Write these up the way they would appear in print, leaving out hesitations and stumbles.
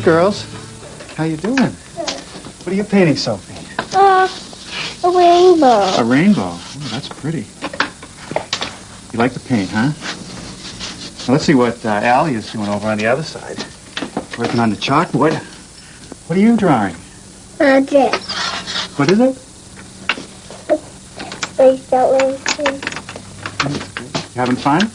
girls. How you doing? What are you painting, Sophie? A rainbow. A rainbow. Oh, that's pretty. You like to paint, huh? Well, let's see what Allie is doing over on the other side. Working on the chalkboard. What are you drawing? This. What is it? Spaced out racing. You having fun?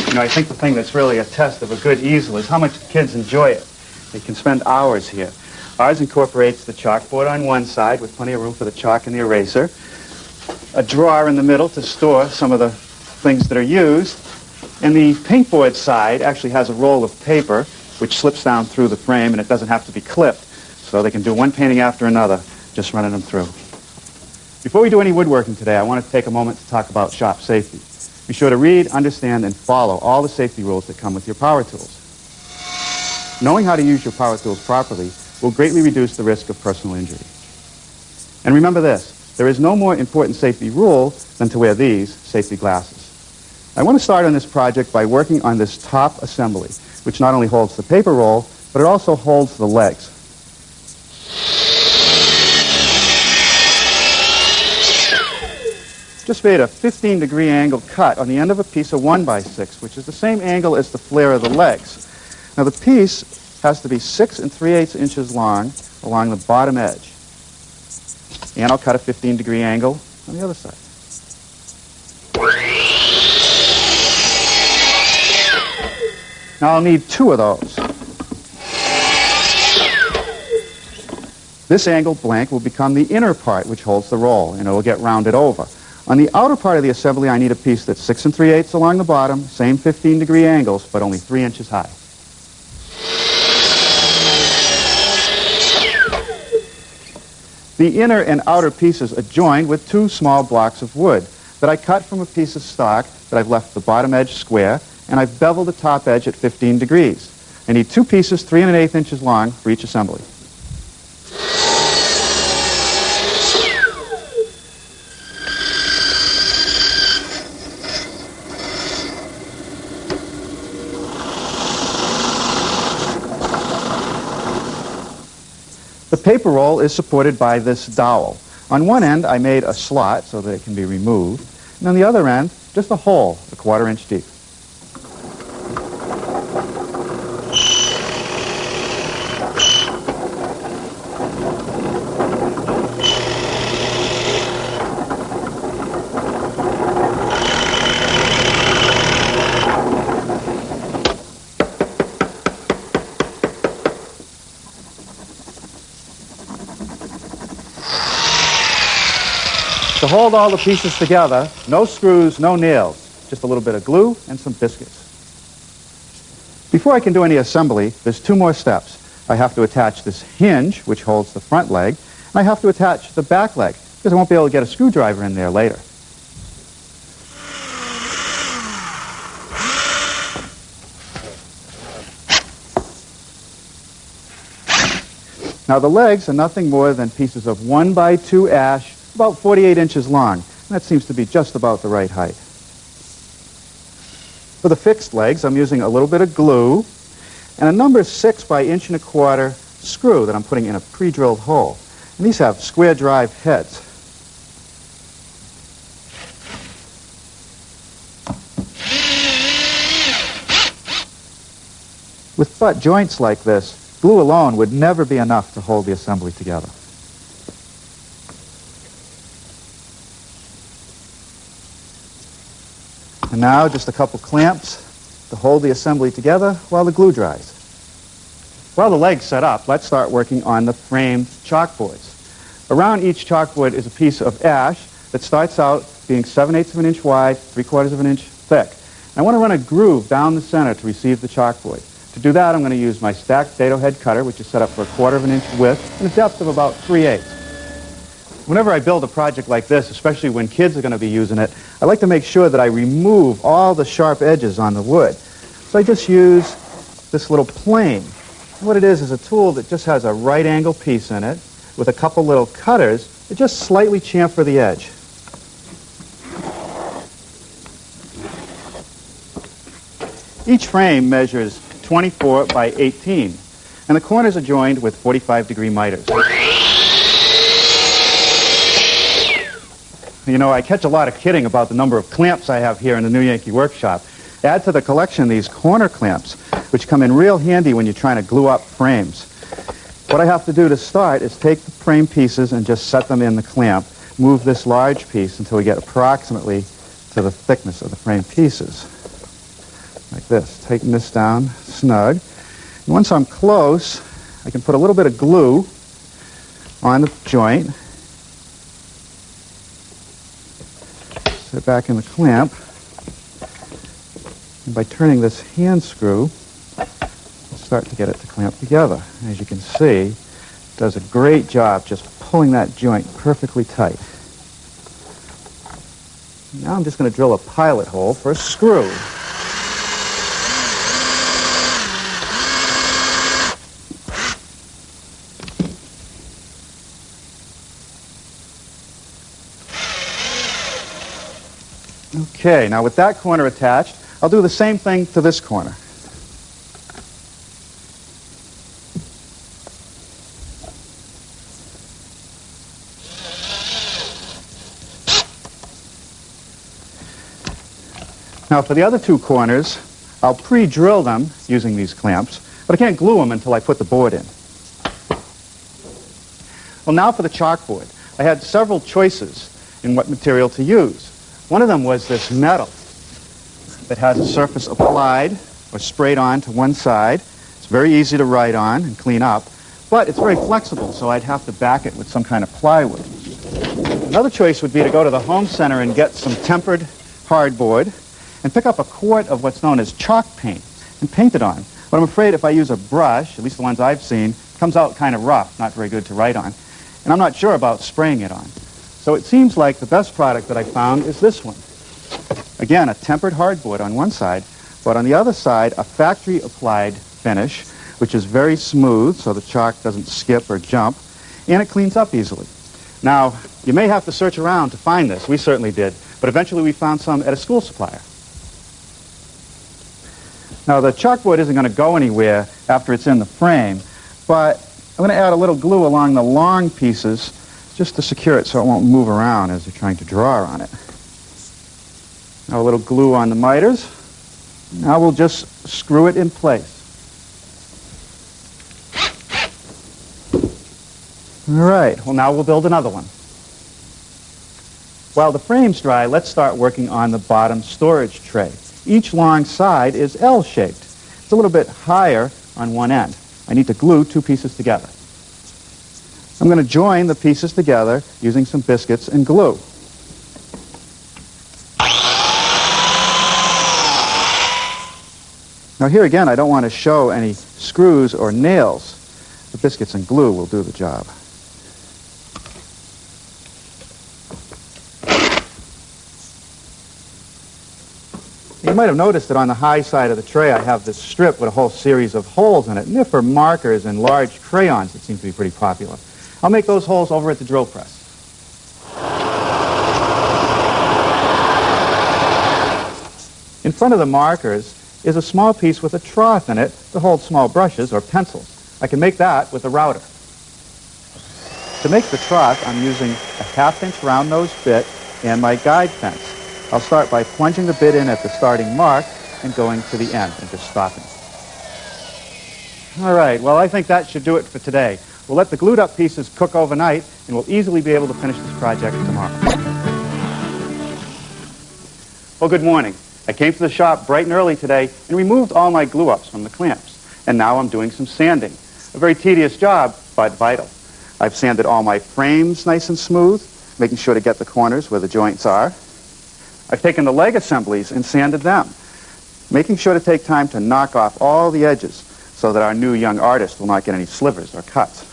You know, I think the thing that's really a test of a good easel is how much the kids enjoy it. They can spend hours here. Ours incorporates the chalkboard on one side with plenty of room for the chalk and the eraser, a drawer in the middle to store some of the things that are used, and the paintboard side actually has a roll of paper which slips down through the frame, and it doesn't have to be clipped, so they can do one painting after another, just running them through. Before we do any woodworking today, I want to take a moment to talk about shop safety. Be sure to read, understand, and follow all the safety rules that come with your power tools. Knowing how to use your power tools properly will greatly reduce the risk of personal injury. And remember this, there is no more important safety rule than to wear these safety glasses. I want to start on this project by working on this top assembly, which not only holds the paper roll, but it also holds the legs. Just made a 15-degree angle cut on the end of a piece of 1x6, which is the same angle as the flare of the legs. Now the piece has to be 6 3/8 inches long along the bottom edge. And I'll cut a 15-degree angle on the other side. Now I'll need 2 of those. This angled blank will become the inner part which holds the roll, and it will get rounded over. On the outer part of the assembly, I need a piece that's 6 3/8 along the bottom, same 15-degree angles, but only 3 inches high. The inner and outer pieces are joined with 2 small blocks of wood that I cut from a piece of stock that I've left the bottom edge square, and I've beveled the top edge at 15 degrees. I need 2 pieces 3 1/8 inches long for each assembly. The paper roll is supported by this dowel. On one end, I made a slot so that it can be removed, and on the other end, just a hole, a 1/4 inch deep. To hold all the pieces together, no screws, no nails, just a little bit of glue and some biscuits. Before I can do any assembly, there's 2 more steps. I have to attach this hinge, which holds the front leg, and I have to attach the back leg, because I won't be able to get a screwdriver in there later. Now the legs are nothing more than pieces of 1x2 ash, about 48 inches long, and that seems to be just about the right height. For the fixed legs, I'm using a little bit of glue and a number 6 by 1 1/4 screw that I'm putting in a pre-drilled hole. And these have square drive heads. With butt joints like this, glue alone would never be enough to hold the assembly together. And now just a couple clamps to hold the assembly together while the glue dries. While the leg's set up, let's start working on the framed chalkboards. Around each chalkboard is a piece of ash that starts out being 7/8 of an inch wide, 3/4 of an inch thick. I want to run a groove down the center to receive the chalkboard. To do that, I'm going to use my stacked dado head cutter, which is set up for 1/4 of an inch width and a depth of about 3/8. Whenever I build a project like this, especially when kids are going to be using it, I like to make sure that I remove all the sharp edges on the wood. So I just use this little plane. And what it is a tool that just has a right angle piece in it with a couple little cutters that just slightly chamfer the edge. Each frame measures 24 by 18. And the corners are joined with 45-degree miters. You know, I catch a lot of kidding about the number of clamps I have here in the New Yankee workshop. Add to the collection these corner clamps, which come in real handy when you're trying to glue up frames. What I have to do to start is take the frame pieces and just set them in the clamp. Move this large piece until we get approximately to the thickness of the frame pieces. Like this. Taking this down snug. And once I'm close, I can put a little bit of glue on the joint. Set it back in the clamp. And by turning this hand screw, start to get it to clamp together. As you can see, it does a great job just pulling that joint perfectly tight. Now I'm just going to drill a pilot hole for a screw. Okay, now with that corner attached, I'll do the same thing to this corner. Now for the other two corners, I'll pre-drill them using these clamps, but I can't glue them until I put the board in. Well, now for the chalkboard. I had several choices in what material to use. One of them was this metal that has a surface applied or sprayed on to one side. It's very easy to write on and clean up, but it's very flexible, so I'd have to back it with some kind of plywood. Another choice would be to go to the home center and get some tempered hardboard and pick up a quart of what's known as chalk paint and paint it on. But I'm afraid if I use a brush, at least the ones I've seen, it comes out kind of rough, not very good to write on. And I'm not sure about spraying it on. So it seems like the best product that I found is this one. Again, a tempered hardboard on one side, but on the other side, a factory-applied finish, which is very smooth so the chalk doesn't skip or jump, and it cleans up easily. Now, you may have to search around to find this. We certainly did, but eventually we found some at a school supplier. Now, the chalkboard isn't going to go anywhere after it's in the frame, but I'm going to add a little glue along the long pieces just to secure it so it won't move around as you're trying to draw on it. Now a little glue on the miters. Now we'll just screw it in place. All right, well now we'll build another one. While the frame's dry, let's start working on the bottom storage tray. Each long side is L-shaped. It's a little bit higher on one end. I need to glue two pieces together. I'm going to join the pieces together using some biscuits and glue. Now here again, I don't want to show any screws or nails. The biscuits and glue will do the job. You might have noticed that on the high side of the tray I have this strip with a whole series of holes in it, and they're for markers and large crayons that seem to be pretty popular. I'll make those holes over at the drill press. In front of the markers is a small piece with a trough in it to hold small brushes or pencils. I can make that with a router. To make the trough, I'm using a 1/2-inch round nose bit and my guide fence. I'll start by plunging the bit in at the starting mark and going to the end and just stopping. All right, well, I think that should do it for today. We'll let the glued up pieces cook overnight, and we'll easily be able to finish this project tomorrow. Well, good morning. I came to the shop bright and early today and removed all my glue-ups from the clamps. And now I'm doing some sanding. A very tedious job, but vital. I've sanded all my frames nice and smooth, making sure to get the corners where the joints are. I've taken the leg assemblies and sanded them, making sure to take time to knock off all the edges so that our new young artist will not get any slivers or cuts.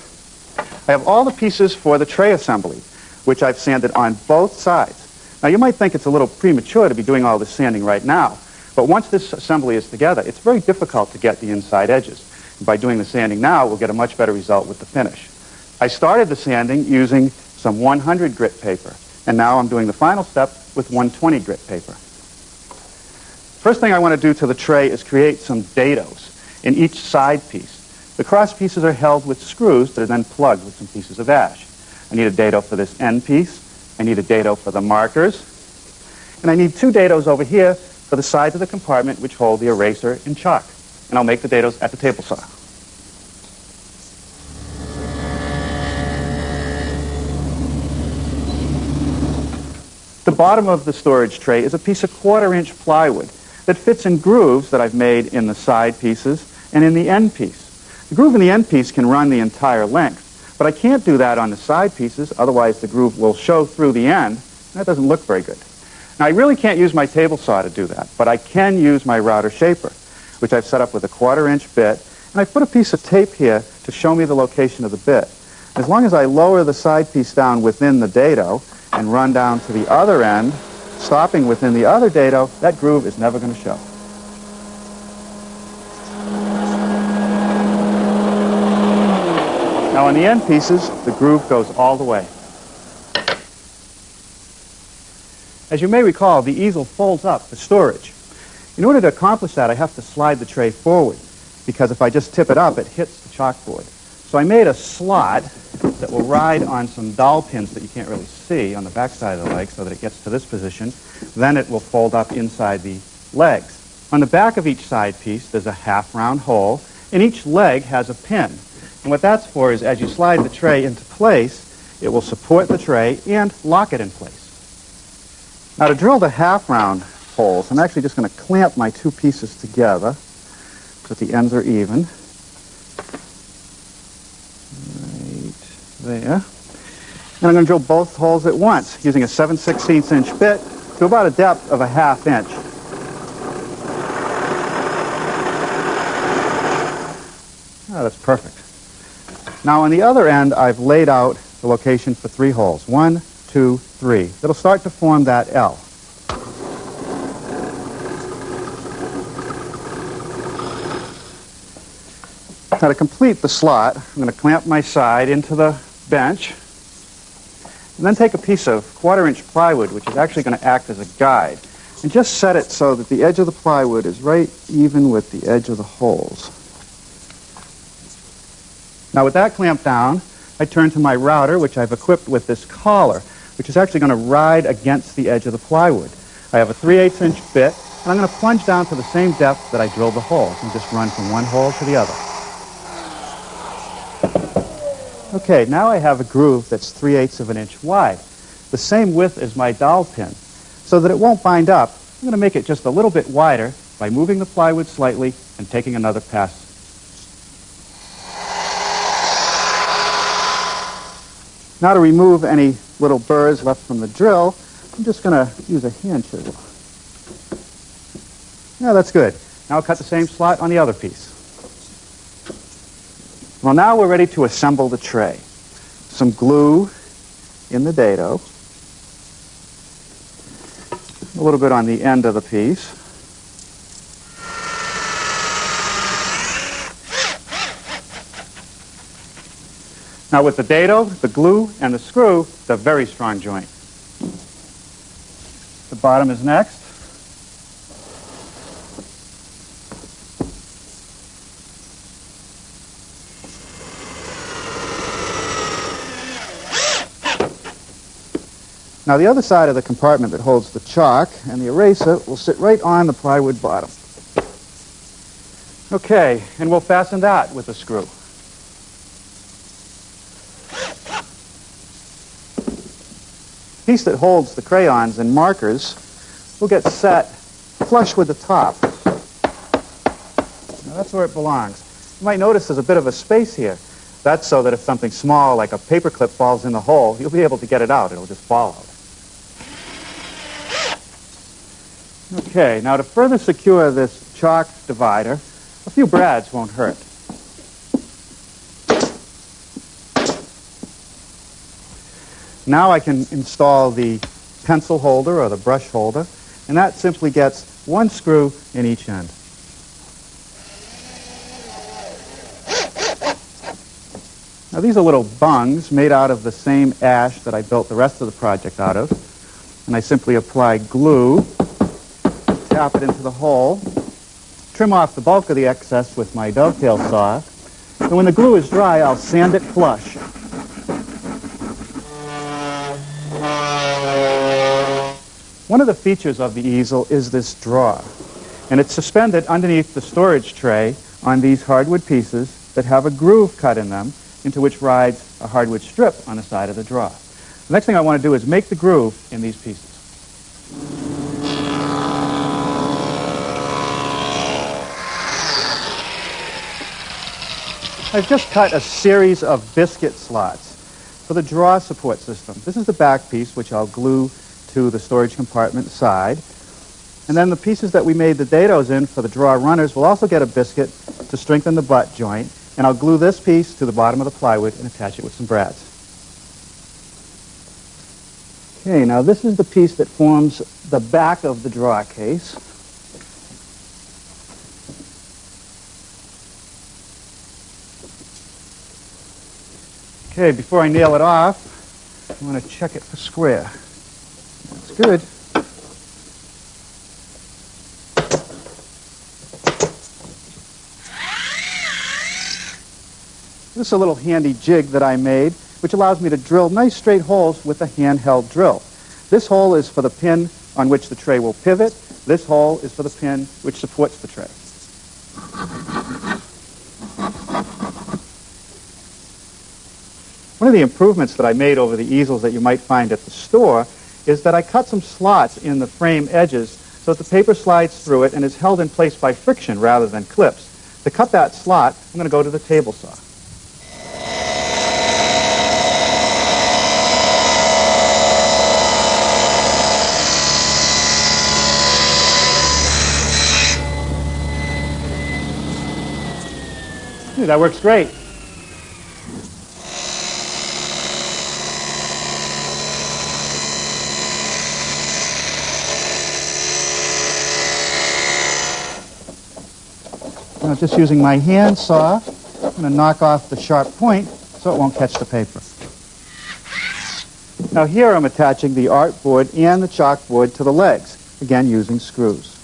I have all the pieces for the tray assembly, which I've sanded on both sides. Now, you might think it's a little premature to be doing all this sanding right now, but once this assembly is together, it's very difficult to get the inside edges. And by doing the sanding now, we'll get a much better result with the finish. I started the sanding using some 100 grit paper, and now I'm doing the final step with 120 grit paper. First thing I want to do to the tray is create some dados in each side piece. The cross pieces are held with screws that are then plugged with some pieces of ash. I need a dado for this end piece. I need a dado for the markers. And I need 2 dados over here for the sides of the compartment which hold the eraser and chalk. And I'll make the dados at the table saw. The bottom of the storage tray is a piece of 1/4-inch plywood that fits in grooves that I've made in the side pieces and in the end piece. The groove in the end piece can run the entire length, but I can't do that on the side pieces, otherwise the groove will show through the end, and that doesn't look very good. Now, I really can't use my table saw to do that, but I can use my router shaper, which I've set up with a 1/4-inch bit, and I put a piece of tape here to show me the location of the bit. As long as I lower the side piece down within the dado and run down to the other end, stopping within the other dado, that groove is never going to show. Now on the end pieces, the groove goes all the way. As you may recall, the easel folds up for storage. In order to accomplish that, I have to slide the tray forward, because if I just tip it up, it hits the chalkboard. So I made a slot that will ride on some dowel pins that you can't really see on the back side of the leg so that it gets to this position. Then it will fold up inside the legs. On the back of each side piece, there's a half-round hole, and each leg has a pin. And what that's for is as you slide the tray into place, it will support the tray and lock it in place. Now to drill the half-round holes, I'm actually just going to clamp my 2 pieces together so that the ends are even. There. And I'm going to drill both holes at once using a 7/16 inch bit to about a depth of a 1/2 inch. Oh, that's perfect. Now on the other end, I've laid out the location for 3 holes. 1, 2, 3. It'll start to form that L. Now to complete the slot, I'm going to clamp my side into the bench and then take a piece of 1/4-inch plywood, which is actually going to act as a guide, and just set it so that the edge of the plywood is right even with the edge of the holes. Now with that clamped down, I turn to my router, which I've equipped with this collar, which is actually going to ride against the edge of the plywood. I have a 3/8 inch bit, and I'm going to plunge down to the same depth that I drilled the holes and just run from one hole to the other. Okay, now I have a groove that's 3/8 of an inch wide, the same width as my dowel pin. So that it won't bind up, I'm going to make it just a little bit wider by moving the plywood slightly and taking another pass. Now to remove any little burrs left from the drill, I'm just going to use a hand chisel. Yeah, that's good. Now I'll cut the same slot on the other piece. Well, now we're ready to assemble the tray. Some glue in the dado, a little bit on the end of the piece. Now with the dado, the glue, and the screw, it's a very strong joint. The bottom is next. Now the other side of the compartment that holds the chalk and the eraser will sit right on the plywood bottom. Okay, and we'll fasten that with a screw. The piece that holds the crayons and markers will get set flush with the top. Now that's where it belongs. You might notice there's a bit of a space here. That's so that if something small like a paper clip falls in the hole, you'll be able to get it out. It'll just fall out. Okay, now to further secure this chalk divider, a few brads won't hurt. Now I can install the pencil holder or the brush holder, and that simply gets 1 screw in each end. Now these are little bungs made out of the same ash that I built the rest of the project out of, and I simply apply glue, tap it into the hole, trim off the bulk of the excess with my dovetail saw, And when the glue is dry, I'll sand it flush. One of the features of the easel is this drawer, and it's suspended underneath the storage tray on these hardwood pieces that have a groove cut in them into which rides a hardwood strip on the side of the drawer. The next thing I want to do is make the groove in these pieces. I've just cut a series of biscuit slots for the drawer support system. This is the back piece, which I'll glue to the storage compartment side. And then the pieces that we made the dados in for the drawer runners will also get a biscuit to strengthen the butt joint. And I'll glue this piece to the bottom of the plywood and attach it with some brads. Okay, now this is the piece that forms the back of the drawer case. Okay, before I nail it off, I want to check it for square. That's good. This is a little handy jig that I made, which allows me to drill nice straight holes with a handheld drill. This hole is for the pin on which the tray will pivot. This hole is for the pin which supports the tray. One of the improvements that I made over the easels that you might find at the store is that I cut some slots in the frame edges so that the paper slides through it and is held in place by friction rather than clips. To cut that slot, I'm going to go to the table saw. That works great. Now, just using my hand saw, I'm going to knock off the sharp point so it won't catch the paper. Now here I'm attaching the artboard and the chalkboard to the legs, again using screws.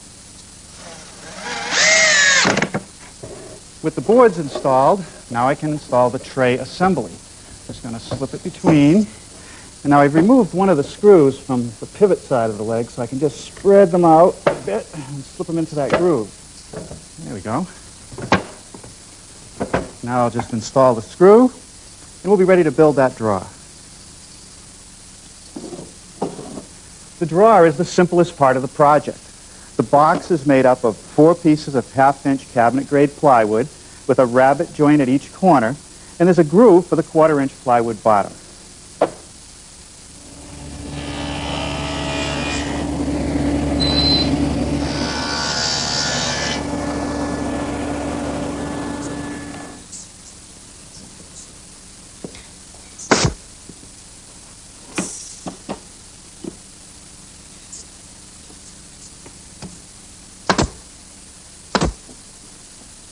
With the boards installed, now I can install the tray assembly. Just going to slip it between. And now I've removed one of the screws from the pivot side of the leg, so I can just spread them out a bit and slip them into that groove. There we go. Now I'll just install the screw, and we'll be ready to build that drawer. The drawer is the simplest part of the project. The box is made up of 4 pieces of half-inch cabinet-grade plywood with a rabbet joint at each corner, and there's a groove for the 1/4-inch plywood bottom.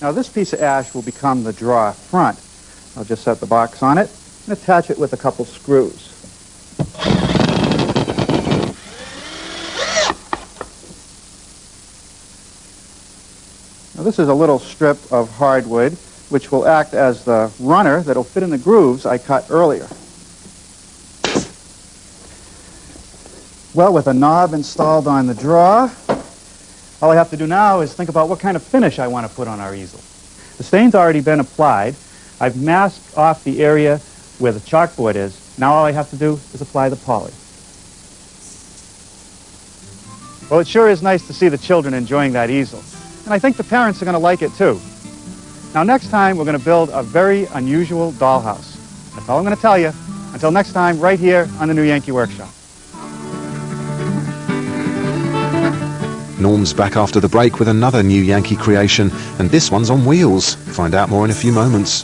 Now this piece of ash will become the drawer front. I'll just set the box on it and attach it with a couple screws. Now this is a little strip of hardwood which will act as the runner that will fit in the grooves I cut earlier. Well, with a knob installed on the drawer, all I have to do now is think about what kind of finish I want to put on our easel. The stain's already been applied. I've masked off the area where the chalkboard is. Now all I have to do is apply the poly. Well, it sure is nice to see the children enjoying that easel. And I think the parents are going to like it too. Now next time we're going to build a very unusual dollhouse. That's all I'm going to tell you. Until next time, right here on the New Yankee Workshop. Norm's back after the break with another New Yankee creation, and this one's on wheels. Find out more in a few moments.